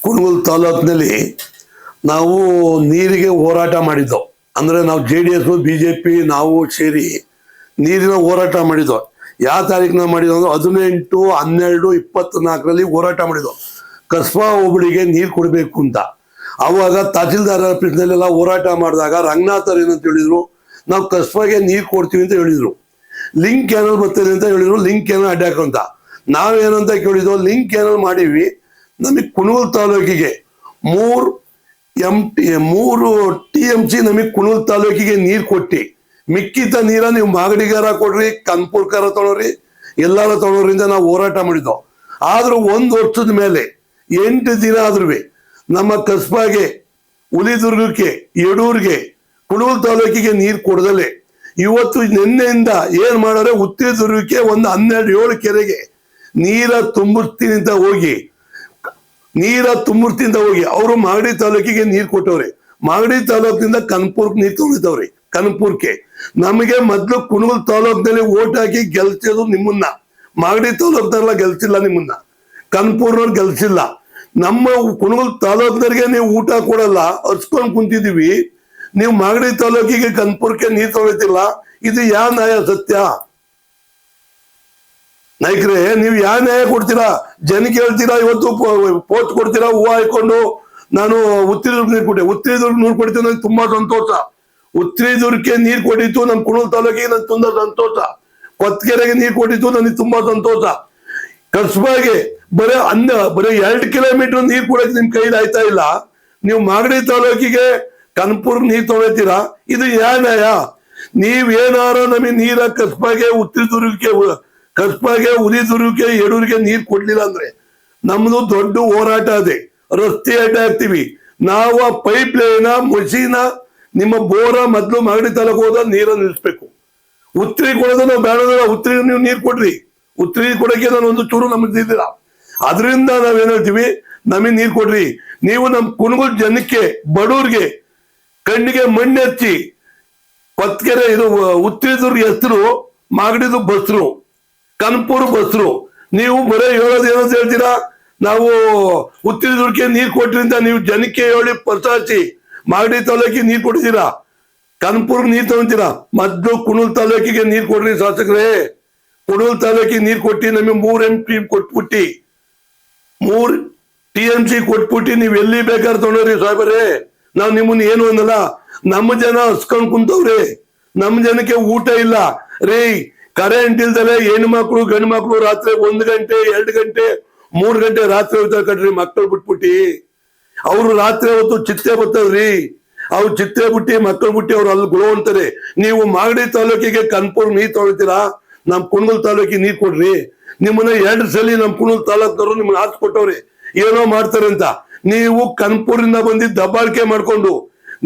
ಕುಣಗಲ್ ತಾಲೂಕಿನಲ್ಲಿ ನಾವು ನೀರಿಗೆ ಹೋರಾಟ ಮಾಡಿದ್ದೋ. ಅಂದ್ರೆ ನಾವು JDS BJP ನಾವು ಸೇರಿ ನೀರಿನ ಹೋರಾಟ ಮಾಡಿದ್ದೋ. ಯಾವ ತಾರೀಕಿನ ಮಾಡಿದ್ವು ಅಂದ್ರೆ 18/12/24 ಹೋರಾಟ ಮಾಡಿದ್ವು. ಕಸ್ಬಾ ಹೋಬಳಿಗೆ ನೀರು ಕೊಡಬೇಕು ಅಂತ. ಅವಾಗ ತಹಸೀಲ್ದಾರ್ ಆಫೀಸ್ನಲ್ಲೆಲ್ಲ ಹೋರಾಟ ಮಾಡಿದಾಗ ರಂಗನಾಥರ್ ಏನಂತ ಹೇಳಿದ್ರು, ನಾವು ಕಸ್ಬಾಗೆ ನೀರು ಕೊಡ್ತೀವಿ ಅಂತ ಹೇಳಿದ್ರು. ಲಿಂಕ್ ಕ್ಯಾನಲ್ ಬರ್ತದೆ ಅಂತ ಹೇಳಿದ್ರು, ಲಿಂಕ್ ಕ್ಯಾನಲ್ ಅಡ್ಡಾಕ ಅಂತ. ನಾವೇನಂತ ಕೇಳಿದ್ವು, ಲಿಂಕ್ ಕ್ಯಾನಲ್ ಮಾಡಿವಿ, ನಮಗೆ ಕುಣಗಲ್ ತಾಲೂಕಿಗೆ 3 TMC ನಮಗೆ ಕುಣಗಲ್ ತಾಲೂಕಿಗೆ ನೀರು ಕೊಟ್ಟಿ, ಮಿಕ್ಕಿದ ನೀರ ನೀವು ಮಾಗಡಿಗಾರ ಕೊಡ್ರಿ, ಕನ್ಪುರ್ಕಾರ ತಗೊಳ್ರಿ, ಎಲ್ಲಾರ ತಗೊಳ್ರಿಂದ ನಾವು ಹೋರಾಟ ಮಾಡಿದ್ದೋ. ಆದ್ರೂ 1 ವರ್ಷದ ಮೇಲೆ 8 ದಿನ ಆದ್ರೂ ನಮ್ಮ ಕಸ್ಬಾಗೆ, ಹುಲಿದುರ್ಗಕ್ಕೆ, ಯಡೂರ್ಗೆ, ಕುಣಗಲ್ ತಾಲೂಕಿಗೆ ನೀರು ಕೊಡದಲೆ ಇವತ್ತು ನಿನ್ನೆಯಿಂದ ಏನ್ ಮಾಡೋರೆ, ಉತ್ತರದುರ್ಗಕ್ಕೆ ಒಂದು 12-7 ಕೆರೆಗೆ ನೀರ ತುಂಬಿಸ್ತೀನಿ ಅಂತ ಹೋಗಿ ಅವರು ಮಾಗಡಿ ತಾಲೂಕಿಗೆ ನೀರು ಕೊಟ್ಟವ್ರೆ. ಮಾಗಡಿ ತಾಲೂಕಿನಿಂದ ಕನ್ಪುರ್ಕ್ ನೀರು ತಗೊಂಡಿದ್ದವ್ರಿ. ಕನ್ಪುರ್ಕ್ಕೆ ನಮಗೆ ಮೊದ್ಲು ಕುಣಗಲ್ ತಾಲೂಕಿನಲ್ಲಿ ಓಟ್ ಹಾಕಿ ಗೆಲ್ಸಿದ್ರು ನಿಮ್ಮನ್ನ. ಮಾಗಡಿ ತಾಲೂಕ್ನಲ್ಲ ಗೆಲ್ಸಿಲ್ಲ ನಿಮ್ಮನ್ನ, ಕನ್ಪುರ್ನವ್ರು ಗೆಲ್ಸಿಲ್ಲ. ನಮ್ಮ ಕುಣಗಲ್ ತಾಲೂಕಿನವ್ರಿಗೆ ನೀವು ಊಟ ಕೊಡಲ್ಲ, ಹಚ್ಕೊಂಡ್ ಕುಂತಿದೀವಿ. ನೀವು ಮಾಗಡಿ ತಾಲೂಕಿಗೆ ಕನ್ಪುರ್ಕ್ಕೆ ನೀರು ತಗೊಳ್ತಿಲ್ಲ. ಇದು ಯಾವ ನ್ಯಾಯ? ಸತ್ಯ ನಾಯ್ಕ್ರೆ, ನೀವು ಯಾವ ನ್ಯಾಯ ಕೊಡ್ತೀರಾ? ಜನಕ್ಕೆ ಹೇಳ್ತೀರಾ, ಇವತ್ತು ಪೋಸ್ಟ್ ಕೊಡ್ತೀರಾ, ಹೂವು ಹಾಕೊಂಡು ನಾನು ಉತ್ತರದುರ್ಗ ನೀರು ಕೊಟ್ಟೆ, ಉತ್ತರದುರ್ಗ ನೀರು ಕೊಡ್ತೀವಿ, ನನಗೆ ತುಂಬಾ ಸಂತೋಷ. ಉತ್ತರದುರ್ಗಕ್ಕೆ ನೀರು ಕೊಟ್ಟಿತ್ತು ನಮ್ಮ ಕುಣಗಲ್ ತಾಲೂಕಿಗೆ ನನಗೆ ತುಂಬಾ ಸಂತೋಷ. ಕೊತ್ಕೆರೆಗೆ ನೀರು ಕೊಟ್ಟಿತ್ತು ನನಗೆ ತುಂಬಾ ಸಂತೋಷ. ಕಸ್ಬಾಗೆ ಬರೀ 2 ಕಿಲೋಮೀಟರ್ ನೀರು ಕೊಡಕ್ಕೆ ನಿಮ್ ಕೈಲಿ ಆಯ್ತಾ ಇಲ್ಲ. ನೀವು ಮಾಗಡಿ ತಾಲೂಕಿಗೆ ಕನ್ಪುರ್ ನೀರು ತಗೊಳ್ತೀರಾ, ಇದು ಯಾವ ನ್ಯಾಯ? ನೀವೇನಾರ ನಮಗೆ ನೀರ ಕಸ್ಬಾಗೆ, ಉತ್ತರದುರ್ಗಕ್ಕೆ, ಕಸ್ಬಾಗೆ, ಹುಲಿದುರ್ಗಕ್ಕೆ, ಯಡೂರಿಗೆ ನೀರು ಕೊಡ್ಲಿಲ್ಲ ಅಂದ್ರೆ ನಮ್ದು ದೊಡ್ಡ ಹೋರಾಟ ಅದೇ. ರಸ್ತೆ ಅಡ್ಡ ಹಾಕ್ತಿವಿ ನಾವು. ಆ ಪೈಪ್ ಲೈನ್ ಮಷೀನ ನಿಮ್ಮ ಬೋರ ಮೊದ್ಲು ಮಾಗಡಿ ತಾಲೂಕು ಹೋದ ನೀರನ್ನು ನಿಲ್ಲಿಸ್ಬೇಕು. ಉತ್ತರಿ ಕೊಡೋದು ನಾವು ಬೇಡದ, ಉತ್ತರಿ ನೀವು ನೀರು ಕೊಡ್ರಿ. ಉತ್ತರಿ ಕೊಡಕ್ಕೆ ನಾನು ಒಂದು ಚೂರು ನಮ್ಗೆ ಇದ್ದಿಲ್ಲ. ಅದರಿಂದ ನಾವೇನ್ ಹೇಳ್ತೀವಿ, ನಮಗೆ ನೀರು ಕೊಡ್ರಿ. ನೀವು ನಮ್ ಕುಣಗಲ್ ಜನಕ್ಕೆ, ಬಡವ್ರಿಗೆ ಕಣ್ಣಿಗೆ ಮಣ್ಣು ಹಚ್ಚಿ, ಕೊತ್ಕೆರೆ ಇದು ಉತ್ತರದುರ್ಗ ಹೆಸರು, ಮಾಗಡಿದು ಬಸ್ರು, ಕನ್ಪುರ್ ಬಸ್ರು. ನೀವು ಬರೀ ಹೇಳೋದು ಏನಂತ ಹೇಳ್ತೀರಾ, ನಾವು ಉತ್ತರದುರ್ಗಕ್ಕೆ ನೀರು ಕೊಟ್ರಿಂದ ನೀವು ಜನಕ್ಕೆ ಹೇಳಿ ಪ್ರಚಾರಿಸಿ ಮಾಗಡಿ ತಾಲೂಕಿಗೆ ನೀರು ಕೊಡ್ತೀರಾ, ಕನ್ಪುರ್ಗೆ ನೀರು ತಗೊಂತೀರಾ. ಮೊದ್ಲು ಕುಣಗಲ್ ತಾಲೂಕಿಗೆ ನೀರು ಕೊಡ್ರಿ ಶಾಸಕರೇ. ಕುಣಗಲ್ ತಾಲೂಕಿಗೆ ನೀರು ಕೊಟ್ಟಿ ನಮಗೆ 3 MP ಕೊಟ್ಬಿಟ್ಟಿ, 3 TMC ಕೊಟ್ಬಿಟ್ಟಿ, ನೀವು ಎಲ್ಲಿ ಬೇಕಾದ್ರೆ ತಗೊಂಡ್ರಿ ಸಾಹೇಬರೇ. ನಾವ್ ನಿಮ್ಮನ್ನ ಏನು ಅನ್ನಲ್ಲ. ನಮ್ಮ ಜನ ಹಸ್ಕೊಂಡ್ ಕುಂತವ್ರೆ, ನಮ್ಮ ಜನಕ್ಕೆ ಊಟ ಇಲ್ಲ ರೀ. ಕರೆಂಟ್ ಇಲ್ದಲೆ ಹೆಣ್ಣು ಮಕ್ಳು ಗಂಡು ಮಕ್ಳು ರಾತ್ರಿ 1 ಗಂಟೆ 2 ಗಂಟೆ 3 ಗಂಟೆ ರಾತ್ರಿ ಹೋಗ್ತಾರೆ ಕಣ್ರಿ. ಮಕ್ಕಳು ಬಿಟ್ಬಿಟ್ಟಿ, ಅವ್ರು ರಾತ್ರಿ ಹೊತ್ತು ಚಿತ್ತೆ ಬರ್ತವ್ರಿ. ಅವ್ರು ಚಿತ್ತೆ ಬಿಟ್ಟಿ ಮಕ್ಕಳು ಬಿಟ್ಟಿ ಅವ್ರು ಅಲ್ಲಿ ಗುಳು ಅಂತಾರೆ. ನೀವು ಮಾಗಡಿ ತಾಲೂಕಿಗೆ ಕನ್ಪುರ್ ನೀರ್ ತಗೊಳ್ತೀರಾ, ನಮ್ ಕುಣಗಲ್ ತಾಲೂಕಿಗೆ ನೀರ್ ಕೊಡ್ರಿ. ನಿಮ್ಮನ್ನ 2 ಸಲ ನಮ್ ಕುಣಗಲ್ ತಾಲೂಕ್ನವರು ನಿಮ್ಮನ್ನ ಹಾಕಿ ಕೊಟ್ಟವ್ರಿ, ಏನೋ ಮಾಡ್ತಾರೆ ಅಂತ. ನೀವು ಕನ್ಪುರಿಂದ ಬಂದಿದ್ದು ದಬ್ಬಾಳಿಕೆ ಮಾಡ್ಕೊಂಡು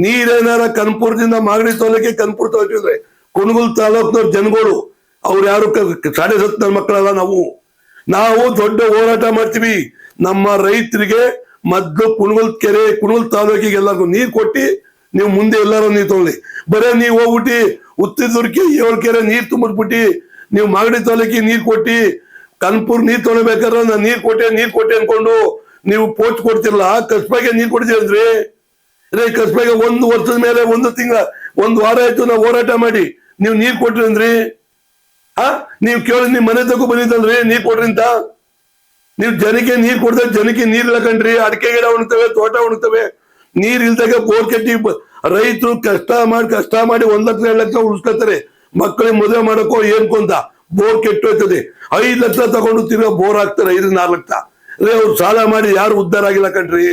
ನೀರೇನಾರ ಕನ್ಪುರದಿಂದ ಮಾಗಡಿ ತಾಲೂಕಿಗೆ ಕನ್ಪುರ್ ತಗೊಳ್ತಿದ್ರೆ ಕುಣಗಲ್ ತಾಲೂಕ್ನವ್ರ ಜನಗಳು ಅವ್ರು ಯಾರು 7.5 ಮಕ್ಕಳಲ್ಲ. ನಾವು ದೊಡ್ಡ ಹೋರಾಟ ಮಾಡ್ತೀವಿ. ನಮ್ಮ ರೈತರಿಗೆ ಮೊದ್ಲು ಕುಣಗಲ್ ಕೆರೆ, ಕುಣಗಲ್ ತಾಲೂಕಿಗೆ ಎಲ್ಲರಿಗೂ ನೀರು ಕೊಟ್ಟಿ, ನೀವು ಮುಂದೆ ಎಲ್ಲಾರು ನೀರು ತಗೊಳ್ಳಿ. ಬರೇ ನೀವು ಹೋಗ್ಬಿಟ್ಟಿ ಉತ್ತರದುರ್ಗಕ್ಕೆ 7 ಕೆರೆ ನೀರು ತುಂಬಿಟ್ಬಿಟ್ಟಿ, ನೀವು ಮಾಗಡಿ ತಾಲೂಕಿಗೆ ನೀರು ಕೊಟ್ಟಿ, ಕನ್ಪುರ್ ನೀರು ತೊಗೊಳ್ಬೇಕಾದ್ರೆ ನಾನು ನೀರು ಕೊಟ್ಟೆ ಅನ್ಕೊಂಡು ನೀವು ಪೋಸ್ಟ್ ಕೊಡ್ತಿರಲ್ಲ. ಕಸ್ಬಾಗೆ ನೀರು ಕೊಡ್ತೀರಂದ್ರಿ ರೇ. ಕಸ್ಬಾಗೆ 1 ವರ್ಷದ ಮೇಲೆ 1 ತಿಂಗಳ 1 ವಾರ ಆಯ್ತು ನಾವು ಹೋರಾಟ ಮಾಡಿ, ನೀವು ನೀರು ಕೊಟ್ರಿ ಅಂದ್ರಿ. ನೀವು ಕೇಳಿ ನಿಮ್ ಮನೆ ತಗೋ ಬಂದಿದ್ದಲ್ರಿ ನೀರ್ ಕೊಡ್ರಿ ಅಂತ. ನೀವು ಜನಕ್ಕೆ ನೀರ್ ಕೊಡ್ತಾರೆ, ಜನಕ್ಕೆ ನೀರ್ ಇಲ್ಲ ಕಣ್ರಿ. ಅಡಿಕೆ ಗಿಡ ಉಣ್ತವೆ, ತೋಟ ಉಣ್ತವೆ. ನೀರ್ ಇಲ್ದಾಗ ಬೋರ್ ಕಟ್ಟಿ ರೈತರು ಕಷ್ಟ ಮಾಡಿ 1 ಲಕ್ಷ 2 ಲಕ್ಷ ಉಳಿಸ್ಕೊತಾರೆ. ಮಕ್ಕಳಿಗೆ ಮದುವೆ ಮಾಡಕ್ಕೋ ಏನ್ಕೊಂತ ಬೋರ್ ಕೆಟ್ಟು ಹೋಯ್ತದೆ. 5 ಲಕ್ಷ ತಗೊಂಡು ತಿರ್ಗಾ ಬೋರ್ ಹಾಕ್ತಾರೆ, 5-4 ಲಕ್ಷ. ಅವ್ರು ಸಾಲ ಮಾಡಿ ಯಾರು ಉದ್ಧಾರ ಆಗಿಲ್ಲ ಕಣ್ರಿ.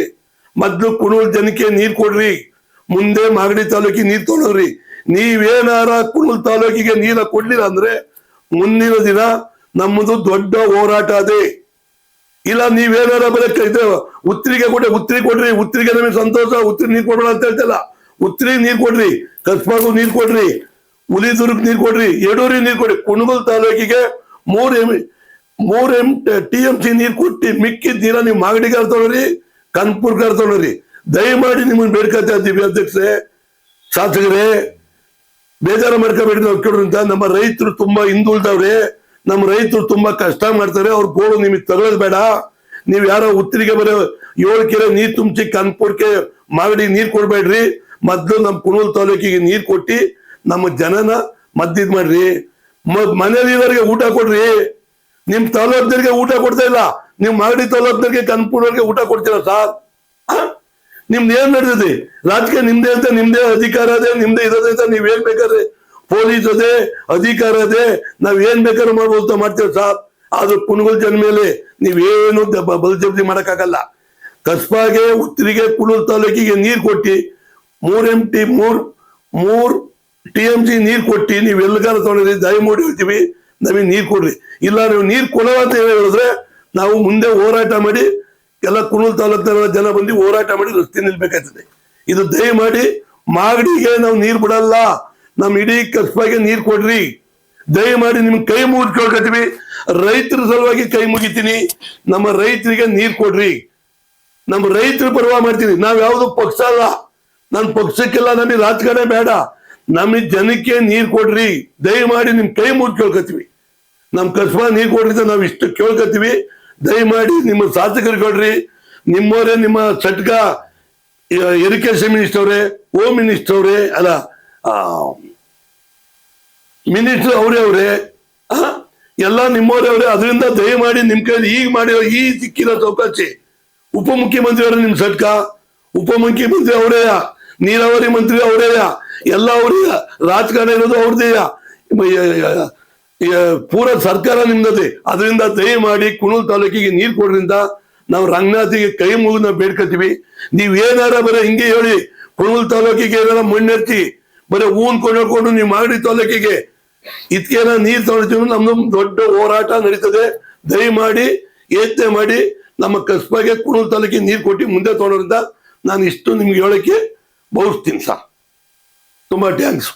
ಮೊದ್ಲು ಕುಣಗಲ್ ಜನಕ್ಕೆ ನೀರ್ ಕೊಡ್ರಿ, ಮುಂದೆ ಮಾಗಡಿ ತಾಲೂಕಿಗೆ ನೀರ್ ತಗೊಳ್ರಿ. ನೀವೇನಾರ ಕುಣಗಲ್ ತಾಲೂಕಿಗೆ ನೀರ ಕೊಡ್ಲಿಲ್ಲ ಅಂದ್ರೆ ಮುಂದಿನ ದಿನ ನಮ್ಮದು ದೊಡ್ಡ ಹೋರಾಟ ಅದೇ. ಇಲ್ಲ ನೀವೇನಾರ ಬರಕ್ಕೆ ಉತ್ತರಿಗೆ ಕೊಡ್ರಿ, ಉತ್ತರಿಗೆ ನಮಗೆ ಸಂತೋಷ, ಉತ್ತರಿ ನೀರ್ ಕೊಡೋಣ ಅಂತ ಹೇಳ್ತಲ್ಲ. ಉತ್ತರಿಗೆ ನೀರ್ ಕೊಡ್ರಿ, ಕಸ್ಬಾಗೂ ನೀರ್ ಕೊಡ್ರಿ, ಹುಲಿದುರ್ಗ್ ನೀರ್ ಕೊಡ್ರಿ, ಯಡೂರಿಗೆ ನೀರ್ ಕೊಡ್ರಿ. ಕುಣಗಲ್ ತಾಲೂಕಿಗೆ 3 TMC ನೀರ್ ಕೊಟ್ಟಿ, ಮಿಕ್ಕಿದ ನೀರ ನೀವು ಮಾಗಡಿಗಾರ ತಗೊಳ್ರಿ, ಕನ್ಪುರ್ಗಾರ ತಗೊಳ್ರಿ. ದಯಮಾಡಿ ನಿಮ್ಮನ್ನ ಬೇಡ್ಕೊತಾ ಇದ್ದೀವಿ ಅಧ್ಯಕ್ಷರೇ, ಶಾಸಕರೇ, ಬೇಜಾರ ಮಾಡ್ಕೋಬೇಡಿ. ನಾವು ಕೇಳೋದ್ರಿಂದ ನಮ್ಮ ರೈತರು ತುಂಬಾ ಹಿಂದುಳಿದವ್ರೆ, ನಮ್ಮ ರೈತರು ತುಂಬಾ ಕಷ್ಟ ಮಾಡ್ತಾರೆ. ಅವ್ರ ಗೋಳು ನಿಮಗೆ ತಗೊಳ್ಳೋದು ಬೇಡ. ನೀವ್ ಯಾರೋ ಉತ್ತರಿಗೆ ಬರೋ 7 ಕೆರೆ ನೀರ್ ತುಂಬಿಸಿ ಕನ್ಪುರ್ಕೆ ಮಾಗಡಿ ನೀರ್ ಕೊಡ್ಬೇಡ್ರಿ. ಮೊದ್ಲು ನಮ್ ಕುಣೂಲ್ ತಾಲೂಕಿಗೆ ನೀರ್ ಕೊಟ್ಟಿ ನಮ್ಮ ಜನನ ಮದ್ದಿದ್ ಮಾಡ್ರಿ. ಮನೇಲಿರೋರಿಗೆ ಊಟ ಕೊಡ್ರಿ. ನಿಮ್ ತಾಲೂಕ್ದವ್ರಿಗೆ ಊಟ ಕೊಡ್ತಾ ಇಲ್ಲ. ನಿಮ್ ಮಾಗಡಿ ತಾಲೂಕ್ದವ್ರಿಗೆ ಕನ್ಪುರವ್ರಿಗೆ ಊಟ ಕೊಡ್ತೀರಾ ಸಾರ್? ನಿಮ್ದು ಏನ್ ನಡೆದಿದೆ? ರಾಜಕೀಯ ನಿಮ್ದೇ ಅಂತ, ನಿಮ್ದೇ ಅಧಿಕಾರ ಅದೇ, ನಿಮ್ದೇ ಇರೋದೇ ಅಂತ ನೀವ್ ಏನ್ ಬೇಕಾದ್ರೆ ಪೊಲೀಸ್ ಅದೇ, ಅಧಿಕಾರ ಅದೇ, ನಾವ್ ಏನ್ ಬೇಕಾದ್ರೆ ಮಾಡ್ಬೋದು ಮಾಡ್ತೇವೆ ಸಾರ್. ಆದ್ರೂ ಕುಣಗಲ್ ಜನ ಮೇಲೆ ನೀವೇನು ಬಲಜಬ್ದಿ ಮಾಡಕ್ಕಾಗಲ್ಲ. ಕಸ್ಬಾಗೆ, ಉತ್ತರಿಗೆ, ಕುಣೂಲ್ ತಾಲೂಕಿಗೆ ನೀರ್ ಕೊಟ್ಟಿ 3 TMC ನೀರ್ ಕೊಟ್ಟಿ ನೀವ್ ಎಲ್ಲಗಾರ ತಗೊಂಡ್ರಿ, ದಯಮಾಡಿ ಹೇಳ್ತೀವಿ ನಮಗೆ ನೀರ್ ಕೊಡ್ರಿ. ಇಲ್ಲ ನೀವು ನೀರ್ ಕೊಡಲ್ಲ ಅಂತ ಹೇಳಿದ್ರೆ ನಾವು ಮುಂದೆ ಹೋರಾಟ ಮಾಡಿ ಎಲ್ಲ ಕುಣೂಲ್ ತಾಲೂಕಿನ ಜನ ಬಂದು ಹೋರಾಟ ಮಾಡಿ ರಸ್ತೆ ನಿಲ್ಬೇಕಾಗ್ತದೆ. ಇದು ದಯಮಾಡಿ ಮಾಗಡಿಗೆ ನಾವು ನೀರ್ ಬಿಡಲ್ಲ, ನಮ್ ಇಡೀ ಕಸ್ಬಾಗೆ ನೀರ್ ಕೊಡ್ರಿ. ದಯಮಾಡಿ ನಿಮ್ಗೆ ಕೈ ಮುಗಿದ್ಕೊಳ್ಕತ್ತೀವಿ. ರೈತರ ಸಲುವಾಗಿ ಕೈ ಮುಗಿತೀನಿ. ನಮ್ಮ ರೈತರಿಗೆ ನೀರ್ ಕೊಡ್ರಿ. ನಮ್ಮ ರೈತರ ಪರವಾಗಿ ಮಾಡ್ತೀನಿ. ನಾವ್ ಯಾವ್ದು ಪಕ್ಷ ಅಲ್ಲ, ನನ್ ಪಕ್ಷಕ್ಕೆಲ್ಲ ನಮಗೆ ರಾಜಕಾರಣ ಬೇಡ. ನಮಗೆ ಜನಕ್ಕೆ ನೀರ್ ಕೊಡ್ರಿ. ದಯಮಾಡಿ ನಿಮ್ ಕೈ ಮುಗಿದ್ ಕೇಳ್ಕತ್ತೀವಿ. ನಮ್ ಕಸ್ಬಾ ನೀರ್ ಕೊಡ್ರಿ ಅಂತ ನಾವ್ ಇಷ್ಟು ಕೇಳ್ಕತ್ತೀವಿ. ದಯಮಾಡಿ ನಿಮ್ಮ ಶಾಸಕರು ಕೊಡ್ರಿ. ನಿಮ್ಮವರೇ, ನಿಮ್ಮ ಸಟ್ಕ ಇರಿಗೇಷನ್ ಮಿನಿಸ್ಟರ್ ಅವರೇ, ಹೋಮ್ ಮಿನಿಸ್ಟರ್ ಅವರೇ, ಅಲ್ಲ ಮಿನಿಸ್ಟರ್ ಅವರೇ ಎಲ್ಲ ನಿಮ್ಮವರೇ ಅವರೇ. ಅದರಿಂದ ದಯಮಾಡಿ ನಿಮ್ ಕೈಯಲ್ಲಿ ಈಗ ಮಾಡಿರೋ ಈ ಸಿಕ್ಕಿರೋ ಚೌಕಾಸಿ, ಉಪಮುಖ್ಯಮಂತ್ರಿ ಅವರೇ ನಿಮ್ ಸಟ್ಕ, ಉಪಮುಖ್ಯಮಂತ್ರಿ ಅವರೇ, ನೀರಾವರಿ ಮಂತ್ರಿ ಅವರೇ, ಎಲ್ಲ ಅವರೇ, ರಾಜಕಾರಣ ಇರೋದು ಅವ್ರದ್ದೇ, ಪೂರ ಸರ್ಕಾರ ನಿಮ್ದದೆ. ಅದರಿಂದ ದಯಮಾಡಿ ಕುಣೂಲ್ ತಾಲೂಕಿಗೆ ನೀರ್ ಕೊಡ್ರಿಂದ ನಾವು ರಂಗನಾಥಿಗೆ ಕೈ ಮುಗಿದು ನಾವು ಬೇಡ್ಕೊತೀವಿ. ನೀವ್ ಏನಾರ ಬರೀ ಹಿಂಗೆ ಹೇಳಿ ಕುಣೂಲ್ ತಾಲೂಕಿಗೆ ಏನಾರ ಮಣ್ಣೆತ್ತಿ ಬರೀ ಹೂನ್ ಕೊಂಡ್ಕೊಂಡು ನೀವು ಮಾಗಡಿ ತಾಲೂಕಿಗೆ ಇದಕ್ಕೇನ ನೀರ್ ತಗೊಳ್ತೀವಿ, ನಮ್ದು ದೊಡ್ಡ ಹೋರಾಟ ನಡೀತದೆ. ದಯಮಾಡಿ ಯತ್ನೆ ಮಾಡಿ ನಮ್ಮ ಕಸ್ಬಾಗೆ ಕುಣೂಲ್ ತಾಲೂಕಿಗೆ ನೀರ್ ಕೊಟ್ಟು ಮುಂದೆ ತಗೊಳ್ಳೋದ್ರಿಂದ ನಾನು ಇಷ್ಟು ನಿಮ್ಗೆ ಹೇಳಕ್ಕೆ ಬಯಸ್ತೀನಿ ಸರ್. ತುಂಬಾ ಥ್ಯಾಂಕ್ಸ್.